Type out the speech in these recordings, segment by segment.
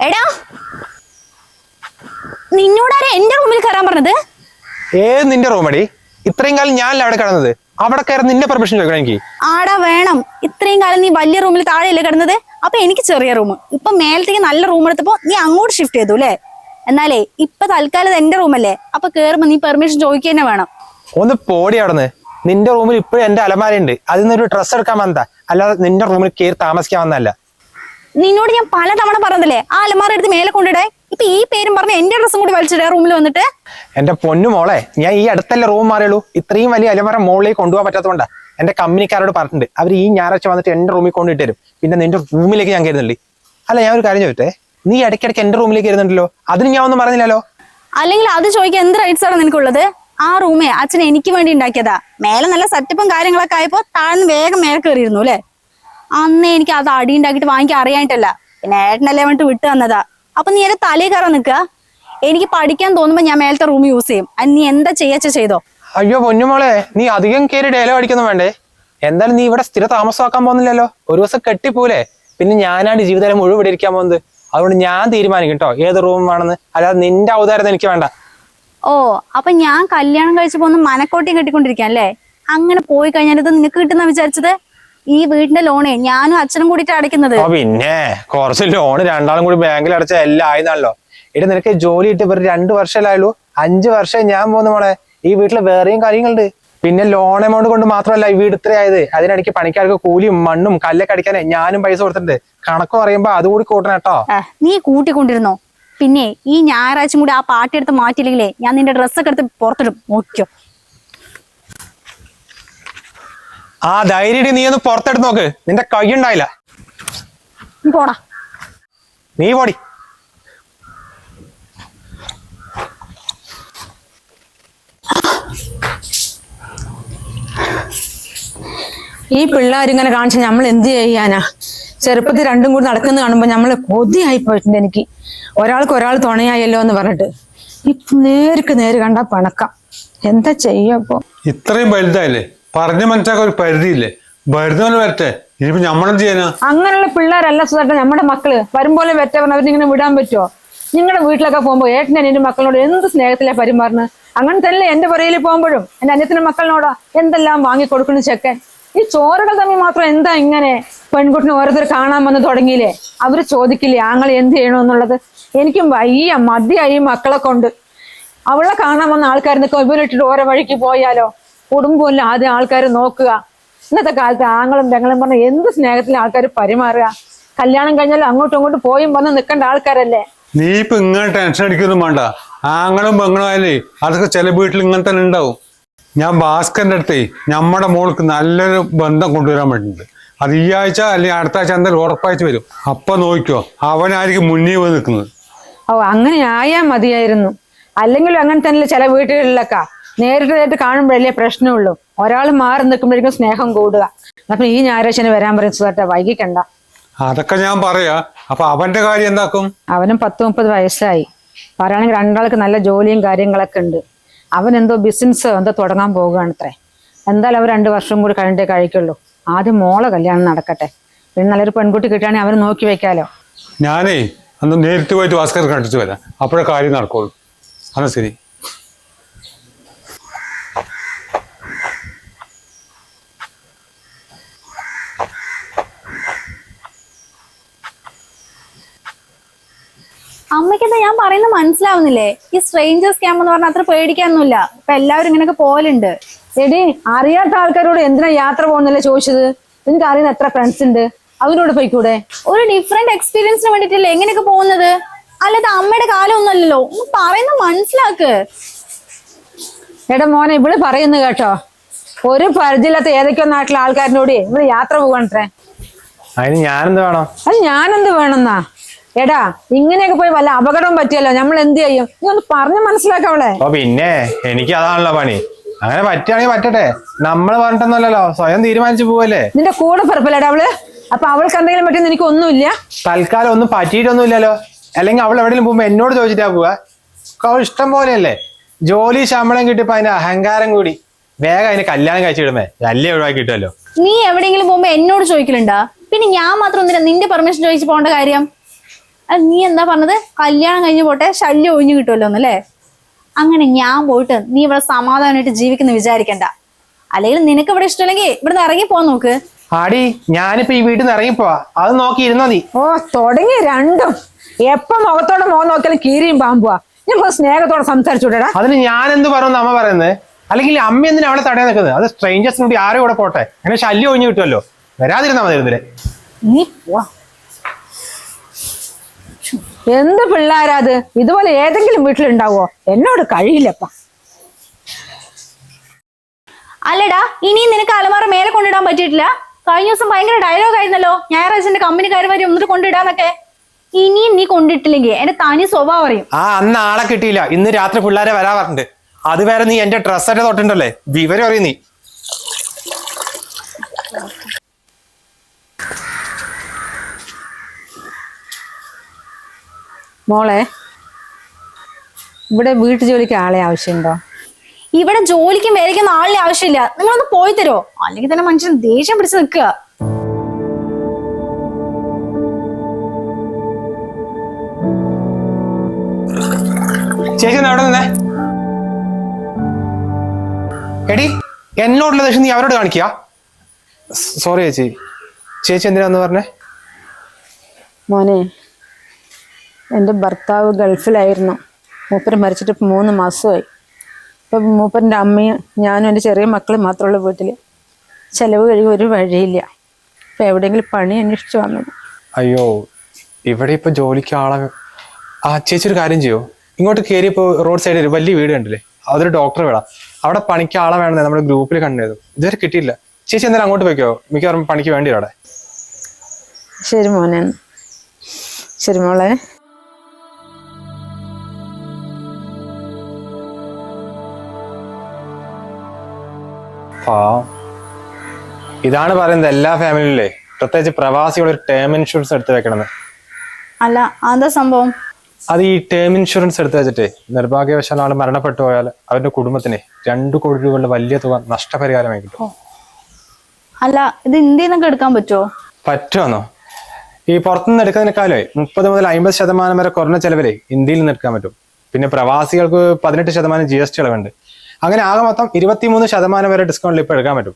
എടാ നിന്നോടാരെ എന്റെ റൂമിൽ കയറാൻ പറഞ്ഞത്? നിന്റെ റൂമടി? ഇത്രയും കാലം ഞാനല്ല അവിടെ കിടന്നത്. അവിടെ കയറി നിന്റെ പെർമിഷൻ ചോദിക്കണം എനിക്ക്. ആടാ വേണം. ഇത്രയും കാലം നീ വലിയ റൂമിൽ താഴെയല്ലേ കിടന്നത്, അപ്പൊ എനിക്ക് ചെറിയ റൂം. ഇപ്പൊ മേലത്തേക്ക് നല്ല റൂം എടുത്തപ്പോ നീ അങ്ങോട്ട് ഷിഫ്റ്റ് ചെയ്തു അല്ലേ? എന്നാലേ ഇപ്പൊ തൽക്കാലം എന്റെ റൂമല്ലേ, അപ്പൊ കേറുമ്പോ നീ പെർമിഷൻ ചോദിക്കുക തന്നെ വേണം. ഒന്ന് പോടി അവിടുന്ന്. നിന്റെ റൂമിൽ ഇപ്പോഴും എന്റെ അലമാരയുണ്ട്, അതിൽ നിന്നൊരു ഡ്രസ്സ് എടുക്കാൻ വന്നതാ, അല്ലാതെ നിന്റെ റൂമിൽ കയറി താമസിക്കാൻ വന്നതല്ല. നിന്നോട് ഞാൻ പലതവണ പറഞ്ഞതല്ലേ ആ അലമാര എടുത്ത് മേലെ കൊണ്ടിടേ. ഇപ്പൊ ഈ പേരും പറഞ്ഞ് എന്റെ ഡ്രസ്സും കൂടി വലിച്ചിടേ റൂമിൽ വന്നിട്ട്. എന്റെ പൊന്നു മോളെ, ഞാൻ ഈ അടുത്തല്ലേ റൂം മാറിയുള്ളൂ. ഇത്രയും വലിയ അലമാര മുകളിലേക്ക് കൊണ്ടുപോകാൻ പറ്റാത്തതുകൊണ്ടാ. എന്റെ കമ്പനിക്കാരോട് പറഞ്ഞിട്ടുണ്ട്, അവർ ഈ ഞായറാഴ്ച വന്നിട്ട് എന്റെ റൂമിൽ കൊണ്ടിട്ട് തരും. പിന്നെ നിന്റെ റൂമിലേക്ക് ഞാൻ കയറുന്നുണ്ട്. അല്ല, ഞാൻ ഒരു കാര്യം ചോദിച്ചേ, നീ ഇടയ്ക്കിടയ്ക്ക് എന്റെ റൂമിലേക്ക് കയറുന്നുണ്ടല്ലോ, അതിന് ഞാൻ ഒന്നും പറഞ്ഞില്ലല്ലോ. അല്ലെങ്കിൽ അത് ചോദിക്കാൻ എന്ത് റൈറ്റ്സ് ആണ് നിനക്കുള്ളത്? ആ റൂമേ അച്ഛൻ എനിക്ക് വേണ്ടി ഉണ്ടാക്കിയതാ. മേലെ നല്ല സെറ്റപ്പും കാര്യങ്ങളൊക്കെ ആയപ്പോ താഴ്ന്ന് വേഗം മേലെ കയറിയിരുന്നു അല്ലേ. അന്നേ എനിക്ക് അത് അടി ഉണ്ടാക്കിയിട്ട് വാങ്ങിക്കാൻ അറിയാനിട്ടല്ല, പിന്നെ ഏട്ടനല്ലേ വേണ്ടിട്ട് വിട്ടു തന്നതാ. അപ്പൊ നീ എന്റെ തലയിൽ കയറാൻ നിൽക്കുക. എനിക്ക് പഠിക്കാൻ തോന്നുമ്പോ ഞാൻ മേലത്തെ റൂം യൂസ് ചെയ്യും. അത് നീ എന്താ ചെയ്യാച്ച ചെയ്തോ. അയ്യോ പൊന്നുമോളെ, നീ അധികം കയറി ഡയലോഗ് അടിക്കുന്നു വേണ്ടേ. എന്തായാലും നീ ഇവിടെ സ്ഥിര താമസമാക്കാൻ പോകുന്നില്ലല്ലോ. ഒരു ദിവസം കെട്ടിപ്പോലെ. പിന്നെ ഞാനാണ് ജീവിതകാലം മുഴുവൻ ഇവിടെ ഇരിക്കാൻ പോകുന്നത്. അതുകൊണ്ട് ഞാൻ തീരുമാനിക്കും കേട്ടോ ഏത് റൂം വേണമെന്ന്. അല്ലാതെ നിന്റെ അവതാരം എനിക്ക് വേണ്ട. ഓ, അപ്പൊ ഞാൻ കല്യാണം കഴിച്ചപ്പോ ഒന്ന് മനക്കോട്ടയും കെട്ടിക്കൊണ്ടിരിക്കാം അല്ലേ? അങ്ങനെ പോയി കഴിഞ്ഞാൽ ഇത് നിനക്ക് കിട്ടുന്ന വിചാരിച്ചത്? ഈ വീടിന്റെ ലോണേ ഞാനും അച്ഛനും കൂടിയിട്ട് അടയ്ക്കുന്നത്. പിന്നെ കുറച്ച് ലോണ് രണ്ടാളും കൂടി ബാങ്കിൽ അടച്ച എല്ലാം ആയിരുന്നല്ലോ. ഇവിടെ നിനക്ക് ജോലി ഇട്ട് വെറും 2 വർഷമല്ലായുള്ളൂ. 5 വർഷം ഞാൻ പോകുന്ന മോളെ. ഈ വീട്ടില് വേറെയും കാര്യങ്ങളുണ്ട്. പിന്നെ ലോൺ എമൗണ്ട് കൊണ്ട് മാത്രമല്ല ഈ വീട് ഇത്രയായത്. അതിനിടയ്ക്ക് പണിക്കാർക്ക് കൂലിയും മണ്ണും കല്ലൊക്കെ അടിക്കാനേ ഞാനും പൈസ കൊടുത്തിട്ടുണ്ട്. കണക്ക് പറയുമ്പോ അതുകൂടി കൂട്ടണം കേട്ടോ. നീ കൂട്ടിക്കൊണ്ടിരുന്നോ? പിന്നെ ഈ ഞായറാഴ്ച കൂടി ആ പാർട്ടി എടുത്ത് മാറ്റിയില്ലെങ്കിലേ ഞാൻ നിന്റെ ഡ്രസ്സൊക്കെ എടുത്ത് പുറത്തിടും. നോക്കിയോ. ആ ധൈര്യം നീ ഒന്ന് പുറത്തെടുത്ത് നോക്ക്. നിന്റെ കൈ ഉണ്ടായില്ല. പോടാ, നീ പോടി. ഈ പിള്ളേരിങ്ങനെ കാണിച്ച നമ്മൾ എന്ത് ചെയ്യാനാ? ചെറുപ്പത്തിൽ രണ്ടും കൂടി നടക്കുന്ന കാണുമ്പോ നമ്മള് കൊതിയായി പോയിട്ടുണ്ട് എനിക്ക്. ഒരാൾക്ക് ഒരാൾ തുണയായല്ലോ എന്ന് പറഞ്ഞിട്ട് ഇപ്പൊ നേർക്ക് നേര് കണ്ട പണക്കാം. എന്താ ചെയ്യപ്പോ? ഇത്രയും വലുതായില്ലേ, പറഞ്ഞു മനസ്സിലാക്കാൻ ഒരു പരിധിയില്ലേ? വരുന്നവരെ വരട്ടെ, ഇനിയിപ്പോ നമ്മളെന്ത് ചെയ്യാനാ? അങ്ങനെയുള്ള പിള്ളേരല്ല സുധാട്ട നമ്മുടെ മക്കള്. വരുമ്പോലെ വരട്ടെ പറഞ്ഞ അവരിങ്ങനെ വിടാൻ പറ്റുമോ? നിങ്ങളുടെ വീട്ടിലൊക്കെ പോകുമ്പോ ഏട്ടനെ എന്റെ മക്കളോട് എന്ത് സ്നേഹത്തിലാ പെരുമാറുന്നത്. അങ്ങനെ തന്നെ എന്റെ പുറയിൽ പോകുമ്പോഴും എന്റെ അന്യത്തിന്റെ മക്കളിനോടാ എന്തെല്ലാം വാങ്ങിക്കൊടുക്കുന്നു ചെക്കൻ. ഈ ചോറുകൾ തമ്മിൽ മാത്രം എന്താ ഇങ്ങനെ? പെൺകുട്ടിനെ ഓരോരുത്തർ കാണാൻ വന്ന് തുടങ്ങിയില്ലേ, അവര് ചോദിക്കില്ലേ ആങ്ങൾ എന്ത് ചെയ്യണമെന്നുള്ളത്? എനിക്കും വയ്യ, മതിയായി മക്കളെ കൊണ്ട്. അവളെ കാണാൻ വന്ന ആൾക്കാരിന്നൊക്കെ ഇവരിട്ടിട്ട് ഓരോ വഴിക്ക് പോയാലോ? കുടുംബമില്ല ആദ്യം ആൾക്കാർ നോക്കുക. ഇന്നത്തെ കാലത്ത് ആങ്ങളും പെങ്ങളും പറഞ്ഞ എന്ത് സ്നേഹത്തിൽ ആൾക്കാർ പരിമാറുക. കല്യാണം കഴിഞ്ഞാലും അങ്ങോട്ടും ഇങ്ങോട്ടും പോയും വന്ന് നിൽക്കേണ്ട ആൾക്കാരല്ലേ. നീ ഇപ്പൊ ഇങ്ങനെ ടെൻഷൻ അടിക്കൊന്നും വേണ്ട. ആങ്ങളും പെങ്ങളും ആയാലേ അതൊക്കെ ചില വീട്ടിൽ ഇങ്ങനെ തന്നെ ഉണ്ടാവും. ഞാൻ ഭാസ്കറിന്റെ അടുത്തേ നമ്മുടെ മോൾക്ക് നല്ലൊരു ബന്ധം കൊണ്ടുവരാൻ വേണ്ടിയിട്ടുണ്ട്. അത് ഈ ആഴ്ച അല്ലെങ്കിൽ അടുത്ത ആഴ്ച എന്തായാലും ഉറപ്പായിട്ട് വരും. അപ്പൊ നോക്കിക്കോ, അവനായിരിക്കും മുന്നിൽ പോയി നിൽക്കുന്നത്. ഓ, അങ്ങനെ ആയാ മതിയായിരുന്നു. അല്ലെങ്കിലും അങ്ങനെ തന്നെ ചില വീട്ടുകളിലൊക്കെ നേരിട്ട് കാണുമ്പോഴല്ലേ പ്രശ്നമുള്ളൂ. ഒരാൾ മാറി നിൽക്കുമ്പോഴേക്കും സ്നേഹം കൂടുക. അപ്പൊ ഈ ഞായറാഴ്ച വരാൻ പറയും സുധാട്ട, വൈകിക്കണ്ട. അതൊക്കെ ഞാൻ പറയാ. അപ്പൊ അവന്റെ കാര്യം എന്താക്കും? അവനും 10-30 വയസ്സായി. പറയുകയാണെങ്കിൽ രണ്ടാൾക്ക് നല്ല ജോലിയും കാര്യങ്ങളൊക്കെ ഉണ്ട്. അവൻ എന്തോ ബിസിനസ് എന്തോ തുടങ്ങാൻ പോവുകയാണത്രേ. എന്തായാലും അവർ 2 വർഷം കൂടി കഴിഞ്ഞിട്ടേ കഴിക്കുള്ളൂ. ആദ്യം മോളെ കല്യാണം നടക്കട്ടെ, പിന്നെ നല്ലൊരു പെൺകുട്ടി കിട്ടുകയാണെങ്കിൽ അവന് നോക്കി വെക്കാലോ. ഞാനേ അന്ന് നേരിട്ട് പോയിട്ട് ഭാസ്കർ കണ്ടിട്ട് വരാം, അപ്പോഴേ കാര്യം നടക്കുള്ളൂ. അതാ ശരി. അമ്മയ്ക്കെന്താ ഞാൻ പറയുന്നത് മനസ്സിലാവുന്നില്ലേ? ഈ സ്ട്രേഞ്ചേഴ്സ് ക്യാമ്പ് എന്ന് പറഞ്ഞാൽ അത്ര പേടിക്കാനൊന്നുമില്ല. ഇപ്പൊ എല്ലാവരും ഇങ്ങനെയൊക്കെ പോലുണ്ട്. എടി, അറിയാത്ത ആൾക്കാരോട് എന്തിനാ യാത്ര പോകുന്നല്ലേ ചോദിച്ചത്? നിനക്ക് അറിയുന്ന എത്ര ഫ്രണ്ട്സ് ഉണ്ട്, അവരോട് പോയിക്കൂടെ? ഒരു ഡിഫറെന്റ് എക്സ്പീരിയൻസിന് വേണ്ടിട്ടല്ലേ എങ്ങനെയൊക്കെ പോകുന്നത്? അല്ലാതെ അമ്മയുടെ കാലം ഒന്നുമല്ലല്ലോ. ഒന്ന് പറയുന്നത് മനസ്സിലാക്ക്. എടാ മോനെ, ഇവിടെ പറയുന്നു കേട്ടോ, ഒരു പരിചയമില്ലാത്ത ഏതൊക്കെയോ നാട്ടിലെ ആൾക്കാരിനോട് ഇവിടെ യാത്ര പോകണത്രേ. അതിന് ഞാനെന്ത് വേണം? അത് ഞാനെന്ത് വേണമെന്നാ? എടാ, ഇങ്ങനെയൊക്കെ പോയി വല്ല അപകടവും പറ്റിയല്ലോ, നമ്മൾ എന്ത് ചെയ്യും? നീ ഒന്ന് പറഞ്ഞ് മനസ്സിലാക്കവളെ. ഓ പിന്നെ എനിക്ക് അതാണല്ലോ പണി. അങ്ങനെ പറ്റുകയാണെങ്കിൽ പറ്റട്ടെ, നമ്മൾ പറഞ്ഞിട്ടൊന്നുമല്ലല്ലോ, സ്വയം തീരുമാനിച്ചു പോവല്ലേ. നിന്റെ കൂടെ പിറപ്പില്ലടാ അവള്. അപ്പൊ അവൾക്ക് എന്തെങ്കിലും പറ്റിയെന്ന് എനിക്ക് ഒന്നുമില്ല. തൽക്കാലം ഒന്നും പറ്റിയിട്ടൊന്നുമില്ലല്ലോ. അല്ലെങ്കിൽ അവൾ എവിടെയെങ്കിലും പോകുമ്പോ എന്നോട് ചോദിച്ചിട്ടാ പോവാ? അവൾ ഇഷ്ടം പോലെയല്ലേ. ജോലി ശമ്പളം കിട്ടിയപ്പോ അതിന്റെ അഹങ്കാരം കൂടി. വേഗം അതിന് കല്യാണം കഴിച്ചിടുമേ, ശല്യം ഒഴിവാക്കി കിട്ടുമല്ലോ. നീ എവിടെയെങ്കിലും പോകുമ്പോ എന്നോട് ചോദിക്കലുണ്ടാ? പിന്നെ ഞാൻ മാത്രം ഒന്നില്ല നിന്റെ പെർമിഷൻ ചോദിച്ചു പോകേണ്ട കാര്യം? നീ എന്താ പറഞ്ഞത്? കല്യാണം കഴിഞ്ഞ് പോട്ടെ, ശല്യം ഒഴിഞ്ഞു കിട്ടുമല്ലോ എന്നല്ലേ? അങ്ങനെ ഞാൻ പോയിട്ട് നീ ഇവിടെ സമാധാനമായിട്ട് ജീവിക്കുന്ന വിചാരിക്കണ്ട. അല്ലെങ്കിൽ നിനക്ക് ഇവിടെ ഇഷ്ടമല്ലെങ്കിൽ ഇവിടുന്ന് ഇറങ്ങി പോവാൻ നോക്ക്. ആടി ഞാനിപ്പോ ഈ വീട്ടിൽ നിന്ന് ഇറങ്ങിപ്പോവാ, അത് നോക്കി ഇരുന്നോ നീ. ഓ തുടങ്ങി രണ്ടും. എപ്പം മുഖത്തോടെ മുഖം നോക്കിയാലും കീരിയും പാമ്പുവാ. ഞാൻ സ്നേഹത്തോടെ സംസാരിച്ചൂടാ. അതിന് ഞാൻ എന്ത് പറയുന്നു അമ്മ പറയുന്നത്? അല്ലെങ്കിൽ അമ്മ എന്തിനാ അവളെ തടയാൻ നിൽക്കുന്നത്? അത് സ്ട്രേഞ്ചേഴ്സിന് കൂടി ആരും ഇവിടെ പോട്ടെ, അങ്ങനെ ശല്യം ഒഴിഞ്ഞു കിട്ടുമല്ലോ. വരാതിരുന്നാ മതി ഇരുന്നില്ലേ. നീ പോവാ. എന്ത് പിള്ളേരാത്? ഇതുപോലെ ഏതെങ്കിലും വീട്ടിലുണ്ടാവോ? എന്നോട് കഴിയില്ലപ്പ. അല്ലടാ, ഇനിയും നിനക്ക് അലമാറ മേലെ കൊണ്ടിടാൻ പറ്റിയിട്ടില്ല? കഴിഞ്ഞ ദിവസം ഭയങ്കര ഡയലോഗ് ആയിരുന്നല്ലോ, ഞായറാഴ്ചന്റെ കമ്പനിക്കാർ വരെ ഒന്നിട്ട് കൊണ്ടിടാന്നൊക്കെ. ഇനിയും നീ കൊണ്ടിട്ടില്ലെങ്കിൽ എന്റെ തനി സ്വഭാവം അറിയും. അന്ന് ആളെ കിട്ടിയില്ല, ഇന്ന് രാത്രി പിള്ളേരെ വരാ പറഞ്ഞിട്ട്. അത് വേറെ നീ എന്റെ ഡ്രസ്സൊക്കെ തൊട്ടിട്ടുണ്ടല്ലേ, വിവരം അറിയും നീ. മോളെ, ഇവിടെ വീട്ടു ജോലിക്ക് ആളെ ആവശ്യമുണ്ടോ? ഇവിടെ ജോലിക്കും വേലയ്ക്കും ആളിനെ ആവശ്യമില്ല. നിങ്ങളൊന്ന് പോയി തരോ? അല്ലെങ്കിൽ തന്നെ മനുഷ്യൻ ദേഷ്യം പിടിച്ച് നിൽക്കുക. ചേച്ചി എവിടെ നിന്നേ? എടി, എന്നോടുള്ള ദേഷ്യം നീ അവരോട് കാണിക്കുക. സോറി ചേച്ചി. ചേച്ചി എന്തിനാന്ന് പറഞ്ഞേ? മോനെ, എൻ്റെ ഭർത്താവ് ഗൾഫിലായിരുന്നു. മൂപ്പര് മരിച്ചിട്ട് 3 മാസമായി. ഇപ്പം മൂപ്പറിൻ്റെ അമ്മയും ഞാനും എൻ്റെ ചെറിയ മക്കളും മാത്രമുള്ള വീട്ടിൽ. ചിലവ് കഴിയും ഒരു വഴിയില്ല. ഇപ്പം എവിടെയെങ്കിലും പണി അന്വേഷിച്ച് വന്നത്. അയ്യോ, ഇവിടെ ഇപ്പൊ ജോലിക്ക് ആളെ. ചേച്ചി ഒരു കാര്യം ചെയ്യോ, ഇങ്ങോട്ട് കയറിയപ്പോ റോഡ് സൈഡിൽ വലിയ വീട് കണ്ടില്ലേ, അതൊരു ഡോക്ടറെ വിടാം. അവിടെ പണിക്ക് ആളെ വേണമെന്ന് നമ്മുടെ ഗ്രൂപ്പിൽ കണ്ടത്, ഇതുവരെ കിട്ടിയില്ല. ചേച്ചി എന്തായാലും അങ്ങോട്ട് പോയിക്കോ, മിക്കവാറും പണിക്ക് വേണ്ടി അവിടെ. ശരി മോനെ. ശരി മോളെ. ഇതാണ് പറയുന്നത് എല്ലാ ഫാമിലിയിലെ, പ്രത്യേകിച്ച് പ്രവാസികൾ ഒരു ടേം ഇൻഷുറൻസ് എടുത്ത് വെക്കണമെന്ന്. അല്ല, എന്താ സംഭവം? അത് ഈ ടേം ഇൻഷുറൻസ് എടുത്ത് വെച്ചിട്ടേ നിർഭാഗ്യവശാൽ ആൾ മരണപ്പെട്ടു പോയാൽ അവരുടെ കുടുംബത്തിന് 2 കോടി രൂപയുടെ വലിയ തുക നഷ്ടപരിഹാരമായി കിട്ടും. അല്ല, ഇത് ഇന്ത്യയിൽ നിന്നൊക്കെ എടുക്കാൻ പറ്റുമോ? പറ്റുമെന്നോ? ഈ പുറത്തുനിന്ന് എടുക്കുന്നതിനേക്കാളേ 30 മുതൽ 50% വരെ കുറഞ്ഞ ചെലവിലേ ഇന്ത്യയിൽ നിന്ന് എടുക്കാൻ പറ്റും. പിന്നെ പ്രവാസികൾക്ക് 18% GST ഇളവുണ്ട്. അങ്ങനെ ആകെ മൊത്തം 23% വരെ ഡിസ്കൗണ്ടിൽ ഇപ്പോൾ എടുക്കാൻ പറ്റും.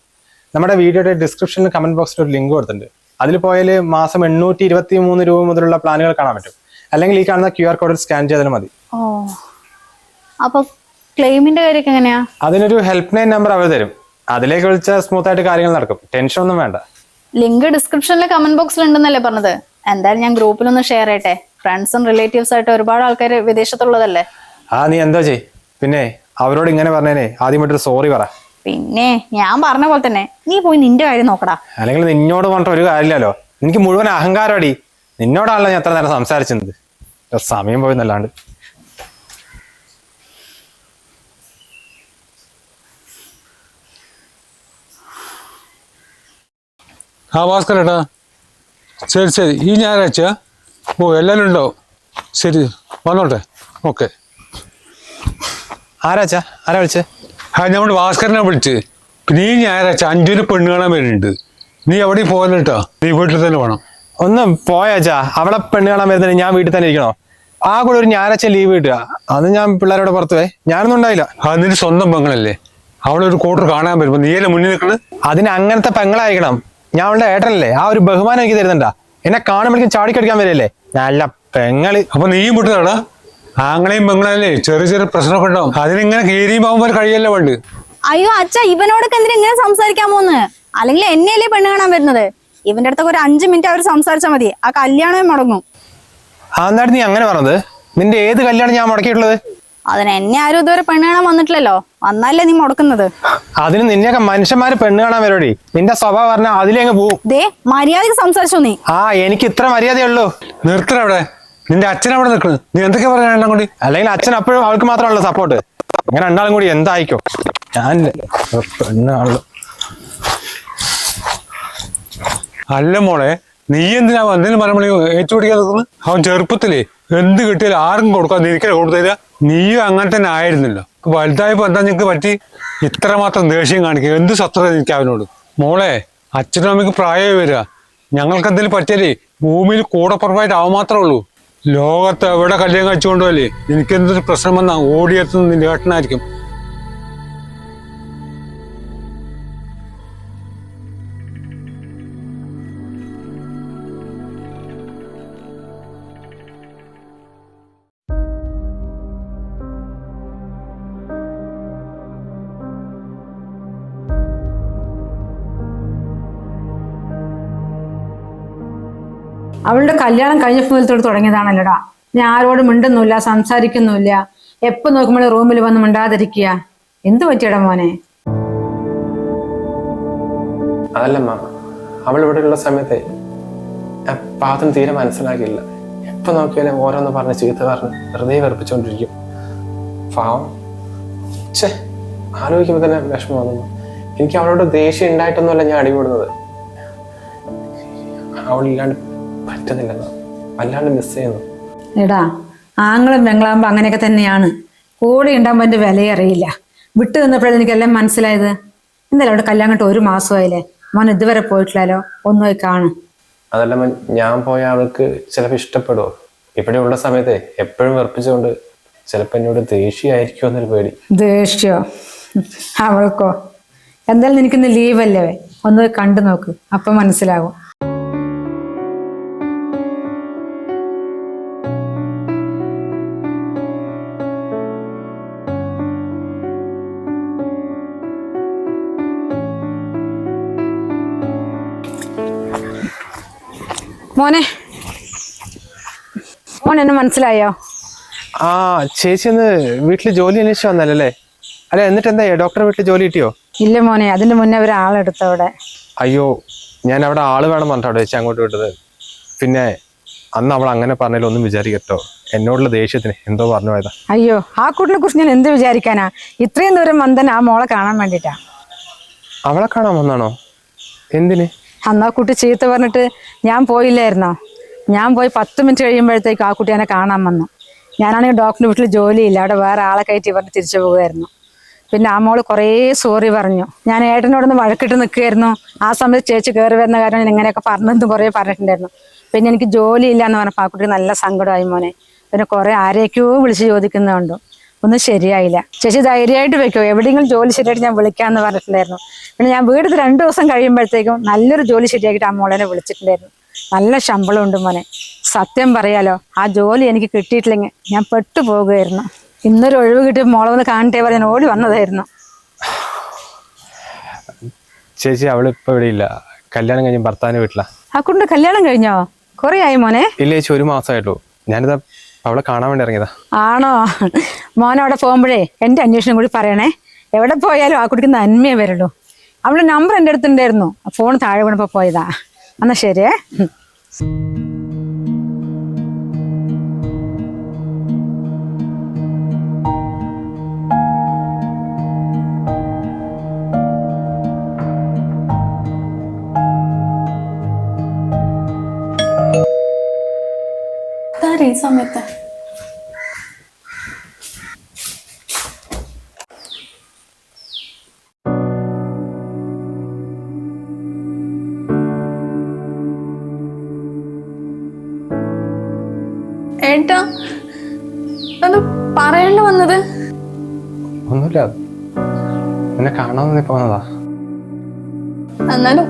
നമ്മുടെ വീഡിയോയുടെ ഡിസ്ക്രിപ്ഷനിൽ കമന്റ് ബോക്സിൽ ഒരു ലിങ്ക് കൊടുത്തിട്ടുണ്ട്. അതിൽ പോയാൽ മാസം 823 രൂപ മുതലുള്ള പ്ലാനുകൾ കാണാൻ പറ്റും. അല്ലെങ്കിൽ ഈ കാണുന്ന QR കോഡിൽ സ്കാൻ ചെയ്താലും മതി. ഓ, അപ്പൊ ക്ലെയിമിന്റെ കാര്യമൊക്കെ എങ്ങനെയാ? അതിനൊരു ഹെൽപ്പ് ലൈൻ നമ്പർ അവർ തരും, അതിലേക്ക് വിളിച്ചാൽ സ്മൂത്ത് ആയിട്ട് കാര്യങ്ങൾ നടക്കും. ടെൻഷൻ ഒന്നും വേണ്ട. ലിങ്ക് ഡിസ്ക്രിപ്ഷനിലെ കമന്റ് ബോക്സിൽ ഉണ്ടെന്നല്ലേ പറഞ്ഞത്? എന്തായാലും ഞാൻ ഗ്രൂപ്പിലൊന്ന് ഷെയർ ചെയ്യട്ടെ. ഫ്രണ്ട്സും റിലേറ്റീവ്സ് ആയിട്ട് ഒരുപാട് ആൾക്കാർ വിദേശത്തുള്ളതല്ലേ. നീ എന്തോ ചെയ്. പിന്നെ അവരോട് ഇങ്ങനെ പറഞ്ഞേനെ ആദ്യമായിട്ടൊരു സോറി പറ. പിന്നെ ഞാൻ പറഞ്ഞ പോലെ തന്നെ നീ പോയി നിന്റെ കാര്യം നോക്കടാ. അല്ലെങ്കിൽ നിന്നോട് പറഞ്ഞിട്ട് ഒരു കാര്യമില്ലല്ലോ, എനിക്ക് മുഴുവൻ അഹങ്കാരമടി. നിന്നോടാണല്ലോ ഞാൻ എത്ര നേരം സംസാരിച്ചത്, സമയം പോയെന്നല്ലാണ്ട്. ഭാസ്കരേട്ടാ, ശരി. ഈ ഞായറാഴ്ച എല്ലാവരും ഉണ്ടാവും. ശരി, വന്നോട്ടെ. ഓക്കെ. ആരാ വിളിച്ചേ? നമ്മുടെ ഭാസ്കരനെ വിളിച്ച്. പിന്നെ ഈ ഞായറാഴ്ച 5 പെണ്ണ് കാണാൻ വരുന്നുണ്ട്. നീ എവിടെയും പോകല്ലോ, നീ വീട്ടിൽ തന്നെ വേണം. ഒന്ന് പോയാച്ചാ, അവളെ പെണ്ണ് കാണാൻ വരുന്നതിന് ഞാൻ വീട്ടിൽ തന്നെ ഇരിക്കണോ? കൂടെ ഒരു ഞായറാഴ്ച ലീവ് കിട്ടുക, അത് ഞാൻ പിള്ളേരോട് പുറത്തു പോയി. ഞാനൊന്നും ഉണ്ടായില്ല. നിന്റെ സ്വന്തം പെങ്ങളല്ലേ, അവളൊരു കൂട്ടർ കാണാൻ വരുമ്പോ നീയല്ലേ മുന്നിൽ നിൽക്കുന്നത്? അതിന് അങ്ങനത്തെ പെങ്ങളായിരിക്കണം. ഞാൻ അവളുടെ ഏട്ടനല്ലേ, ആ ഒരു ബഹുമാനം എനിക്ക് തരുന്നുണ്ടാ. എന്നെ കാണുമ്പോഴേക്കും ചാടിക്കടിക്കാൻ വരില്ലേ നല്ല പെങ്ങള്. അപ്പൊ നീയും വിട്ടതാടാ? ആങ്ങളെയും പെങ്ങളല്ലേ, ചെറിയ പ്രശ്നമൊക്കെ ഉണ്ടാവും. അതിനിങ്ങനെ കീരിയും പോകുമ്പോൾ കഴിയല്ലേ വേണ്ട. അയ്യോ അച്ഛ, ഇവനോടൊക്കെ എന്തിനാ ഇങ്ങനെ സംസാരിക്കാൻ പോന്ന്? അല്ലെങ്കിൽ എന്നെയല്ലേ പെണ്ണ് കാണാൻ വരുന്നത്? ഇവന്റെ അടുത്തൊക്കെ ഒരു 5 മിനിറ്റ് അവർ സംസാരിച്ചാൽ മതി, ആ കല്യാണമേ മുടങ്ങും. എന്നായിട്ട് നീ അങ്ങനെ പറഞ്ഞത്? നിന്റെ ഏത് കല്യാണം ഞാൻ മുടക്കിയിട്ടുള്ളത്? അതിന് എന്നെ ആരും ഇതുവരെ പെണ്ണ് കാണാൻ വന്നിട്ടില്ലല്ലോ, വന്നല്ലേ നീ മുടക്കുന്നത്. അതിന് നിന്നെയൊക്കെ മനുഷ്യന്മാര് പെണ്ണ് കാണാൻ വരോടി. നിന്റെ സ്വഭാവം പറഞ്ഞാൽ അതിലേങ്ങ് പോവും. ദേ, മര്യാദക്ക് സംസാരിച്ചോ നീ. എനിക്ക് ഇത്ര മര്യാദയുള്ളൂ. നിർത്തണ അവിടെ. നിന്റെ അച്ഛൻ അവിടെ നിൽക്കുന്നത്. നീ എന്തൊക്കെ പറയാൻ കൂടി? അല്ലെങ്കിൽ അച്ഛൻ അപ്പോഴും അവൾക്ക് മാത്രമല്ല സപ്പോർട്ട്. ഇങ്ങനെ രണ്ടാളും കൂടി എന്തായിക്കോ. ഞാൻ പെണ്ണാണല്ലോ. അല്ല മോളെ, നീ എന്തിനാ എന്തെങ്കിലും മരമണി ഏറ്റുപിടിക്കാൻ നിൽക്കുന്നത്? അവൻ ചെറുപ്പത്തിലേ എന്ത് കിട്ടിയാലും ആർക്കും കൊടുക്കാൻ നിനക്കല്ലേ കൊടുത്തരിക. നീയും അങ്ങനെ തന്നെ ആയിരുന്നല്ലോ. വലുതായപ്പോ എന്താ നിനക്ക് പറ്റി ഇത്രമാത്രം ദേഷ്യം കാണിക്കുക? എന്ത് ശത്രുത എനിക്ക് അവനോട്? മോളെ, അച്ഛനും അമ്മയ്ക്ക് പ്രായമായി വരിക. ഞങ്ങൾക്ക് എന്തെങ്കിലും പറ്റിയാലേ ഭൂമിയിൽ കൂടെ പുറമായിട്ട് അവ മാത്രമേ ഉള്ളൂ. ലോകത്ത് എവിടെ കല്യാണം കഴിച്ചുകൊണ്ടുപോലേ എനിക്കെന്തൊരു പ്രശ്നം വന്നാ ഓടിയെത്തുന്നത് നിന്റെ ഏട്ടനായിരിക്കും. അവളുടെ കല്യാണം കഴിഞ്ഞ മുതലത്തോട് തുടങ്ങിയതാണല്ലോടാ. ഞാൻ ആരോടും മിണ്ടുന്നില്ല, സംസാരിക്കുന്നില്ല. എപ്പോ നോക്കുമ്പോൾ റൂമിൽ വന്ന് മിണ്ടാതിരിക്കുക. എന്ത് പറ്റിയടാ മോനെ? അതല്ലമ്മ, അവൾ ഇവിടെ ഉള്ള സമയത്തെ പാത്രം തീരെ മനസ്സിലാക്കിയില്ല. എപ്പൊ നോക്കിയാലും ഓരോന്ന് പറഞ്ഞ് ചീത്ത പറഞ്ഞ് വെറുതെ വെറുപ്പിച്ചോണ്ടിരിക്കും. പാവം. ഛേ, ആലോചിക്കുമ്പോ തന്നെ വിഷമം വന്നു. എനിക്ക് അവളോട് ദേഷ്യം ഉണ്ടായിട്ടൊന്നുമല്ല ഞാൻ അടികൂടുന്നത്. അവളില്ലാണ്ട് പറ്റുന്നില്ലെന്നോ, വല്ലാണ്ട് മിസ് ചെയ്യുന്നു. എടാ, ആങ്ങളും ബംഗ്ലാവുമ്പോ അങ്ങനെയൊക്കെ തന്നെയാണ്. കൂടെ ഉണ്ടാകുമ്പോ എന്റെ വിലയെ അറിയില്ല. വിട്ടു നിന്നപ്പോഴേ എനിക്കെല്ലാം മനസ്സിലായത്. എന്തായാലും അവിടെ കല്യാണം കഴിഞ്ഞിട്ട് 1 മാസമായില്ലേ, മോൻ ഇതുവരെ പോയിട്ടില്ലല്ലോ. ഒന്ന് പോയി കാണും. അതല്ല, ഞാൻ പോയ അവൾക്ക് ചിലപ്പോൾ ഇഷ്ടപ്പെടുമോ? ഇവിടെ ഉള്ള സമയത്തെ എപ്പോഴും വെറുപ്പിച്ചുകൊണ്ട് ചിലപ്പോൾ എന്നോട് ദേഷ്യമായിരിക്കുമോ എന്നൊരു പേടി. ദേഷ്യോ? അവൾക്കോ? എന്തായാലും നിനക്കിന്ന് ലീവല്ലേ, ഒന്ന് പോയി കണ്ടു നോക്ക്, അപ്പൊ മനസ്സിലാകും. മോനെ, മോൻ എന്നെ മനസ്സിലായോ? ആ ചേച്ചി ഒന്ന് വീട്ടിൽ ജോലി അന്വേഷിച്ച് വന്നല്ലേ? അല്ല, എന്നിട്ട് എന്താ ഡോക്ടറെ വീട്ടിൽ ജോലി കിട്ടിയോ? ഇല്ല മോനെ, അതിന്റെ മുന്നേ ഒരാളെടുത്തവിടെ. അയ്യോ, ഞാൻ അവിടെ ആള് വേണം പറഞ്ഞിട്ട് അവിടെ വെച്ച് അങ്ങോട്ട് വിട്ടത്. പിന്നെ അന്ന് അവൾ അങ്ങനെ പറഞ്ഞാലും ഒന്നും വിചാരിക്കട്ടോ, എന്നോടുള്ള ദേഷ്യത്തിന് എന്തോ പറഞ്ഞു പോയതാ. അയ്യോ, ആ കുട്ടിനെ കുറിച്ച് ഞാൻ എന്ത് വിചാരിക്കാനാ? ഇത്രയും ദൂരം വന്നൻ ആ മോളെ കാണാൻ വേണ്ടിട്ടാ. അവളെ കാണാൻ വന്നാണോ? എന്തിന്? അന്ന് ആ കുട്ടി ചീത്ത പറഞ്ഞിട്ട് ഞാൻ പോയില്ലായിരുന്നോ? ഞാൻ പോയി 10 മിനിറ്റ് കഴിയുമ്പോഴത്തേക്ക് ആ കുട്ടി എന്നെ കാണാൻ വന്നു. ഞാനാണെങ്കിൽ ഡോക്ടറിന്റെ വീട്ടിൽ ജോലിയില്ല, അവിടെ വേറെ ആളെ കയറ്റി പറഞ്ഞ് തിരിച്ചു പോകുമായിരുന്നു. പിന്നെ ആ മോള് കുറേ സോറി പറഞ്ഞു. ഞാൻ ഏട്ടനോടൊന്ന് വഴക്കിട്ട് നിൽക്കുകയായിരുന്നു. ആ സമയത്ത് ചേച്ചി കയറി വരുന്ന കാര്യം ഞാൻ ഇങ്ങനെയൊക്കെ പറഞ്ഞെന്ന് കുറേ പറഞ്ഞിട്ടുണ്ടായിരുന്നു. പിന്നെ എനിക്ക് ജോലിയില്ല എന്ന് പറഞ്ഞപ്പോൾ ആ കുട്ടി നല്ല സങ്കടമായി മോനെ. പിന്നെ കുറെ ആരെയൊക്കെയോ വിളിച്ച് ചോദിക്കുന്നുണ്ട്, ഒന്നും ശരിയായില്ല. ചേച്ചി ധൈര്യമായിട്ട് വെക്കോ, എവിടെയെങ്കിലും ജോലി ശരിയായിട്ട് ഞാൻ വിളിക്കാമെന്ന് പറഞ്ഞിട്ടുണ്ടായിരുന്നു. പിന്നെ ഞാൻ വീട്ടിൽ 2 ദിവസം കഴിയുമ്പോഴത്തേക്കും നല്ലൊരു ജോലി ശരിയാക്കിയിട്ട് ആ മോളെന്നെ വിളിച്ചിട്ടുണ്ടായിരുന്നു. നല്ല ശമ്പളം ഉണ്ട് മോനെ. സത്യം പറയാലോ, ആ ജോലി എനിക്ക് കിട്ടിയിട്ടില്ലെങ്കിൽ ഞാൻ പെട്ടുപോകുമായിരുന്നു. ഇന്നൊരു ഒഴിവ് കിട്ടിയ മോളെ ഒന്ന് കാണട്ടെ പറഞ്ഞ് ഓടി വന്നതായിരുന്നു. ചേച്ചി അവളിപ്പോ ഇവിടെ ഇല്ല, കല്യാണം കഴിഞ്ഞ് ഭർത്താവിന്റെ വീട്ടിലാ. ആ കുട്ടിന്റെ കല്യാണം കഴിഞ്ഞോ? കുറെ ആയി മോനെ? ഇല്ല ചേച്ചി, 1 മാസമായിട്ടുള്ളൂ. ഞാനിതാ അവളെ കാണാൻ വേണ്ടി ഇറങ്ങിയതാ. ആണോ? മോനെ അവിടെ പോകുമ്പോഴേ എൻ്റെ അന്വേഷണം കൂടി പറയണേ. എവിടെ പോയാലും ആ കുട്ടിക്ക് നന്മയെ വരുള്ളൂ. അവളുടെ നമ്പർ എൻ്റെ അടുത്തുണ്ടായിരുന്നു, ഫോൺ താഴെ വീണപ്പോ പോയതാ. എന്നാ ശരിയേ. ഈ സമയത്ത് ഏട്ടാ, അത് പറയണ്ട വന്നത്? ഒന്നുമില്ല, എന്നെ കാണാൻ പോന്നതാ. എന്നാലും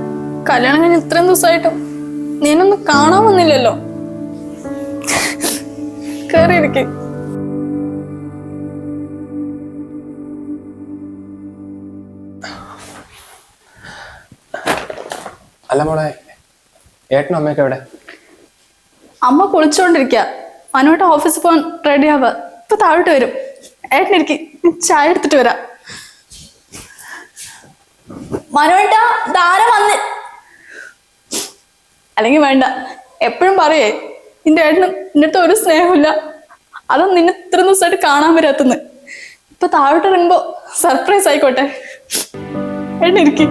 കല്യാണം കഴിഞ്ഞ് ഇത്രയും ദിവസമായിട്ടും നീനൊന്നും കാണാൻ വന്നില്ലല്ലോ. കേറിയിരിക്കെ. അല്ല മോളെ, ഏട്ടനും അമ്മയൊക്കെ എവിടെ? അമ്മ കുളിച്ചോണ്ടിരിക്ക. മനോട്ട് ഓഫീസിൽ പോകാൻ റെഡി ആവുക. ഇപ്പൊ താഴോട്ട് വരും. ഏട്ടനിരിക്കെ, ചായ എടുത്തിട്ട് വരാം. മനോട്ട ധാരം വന്ന്. അല്ലെങ്കിൽ വേണ്ട, എപ്പോഴും പറയേ നിന്റെ ഏട്ടനും നിന്റെ അടുത്ത് ഒരു സ്നേഹമില്ല, അതൊന്നും നിന്നെ ഇത്ര ദിവസമായിട്ട് കാണാൻ വരാത്തുന്ന്. ഇപ്പൊ താഴോട്ട് ഇറങ്ങുമ്പോ സർപ്രൈസ് ആയിക്കോട്ടെ. ഏട്ടനിരിക്കെ.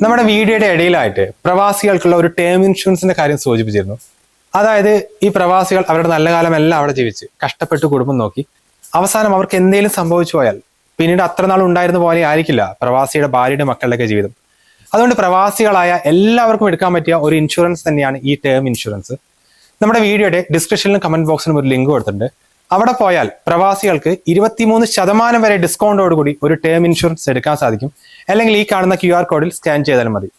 നമ്മുടെ വീഡിയോയുടെ ഇടയിലായിട്ട് പ്രവാസികൾക്കുള്ള ഒരു ടേം ഇൻഷുറൻസിന്റെ കാര്യം സൂചിപ്പിച്ചിരുന്നു. അതായത് ഈ പ്രവാസികൾ അവരുടെ നല്ല കാലമെല്ലാം അവിടെ ജീവിച്ച് കഷ്ടപ്പെട്ട് കുടുംബം നോക്കി അവസാനം അവർക്ക് എന്തെങ്കിലും സംഭവിച്ചു പോയാൽ പിന്നീട് അത്ര നാൾ ഉണ്ടായിരുന്ന പോലെ ആയിരിക്കില്ല പ്രവാസിയുടെ ഭാര്യയുടെ മക്കളുടെയൊക്കെ ജീവിതം. അതുകൊണ്ട് പ്രവാസികളായ എല്ലാവർക്കും എടുക്കാൻ പറ്റിയ ഒരു ഇൻഷുറൻസ് തന്നെയാണ് ഈ ടേം ഇൻഷുറൻസ്. നമ്മുടെ വീഡിയോയുടെ ഡിസ്ക്രിപ്ഷനിലും കമന്റ് ബോക്സിലും ഒരു ലിങ്ക് കൊടുത്തിട്ടുണ്ട്. അവിടെ പോയാൽ പ്രവാസികൾക്ക് 23% വരെ ഡിസ്കൗണ്ടോട് കൂടി ഒരു ടേം ഇൻഷുറൻസ് എടുക്കാൻ സാധിക്കും. അല്ലെങ്കിൽ ഈ കാണുന്ന QR കോഡിൽ സ്കാൻ ചെയ്താലും മതി.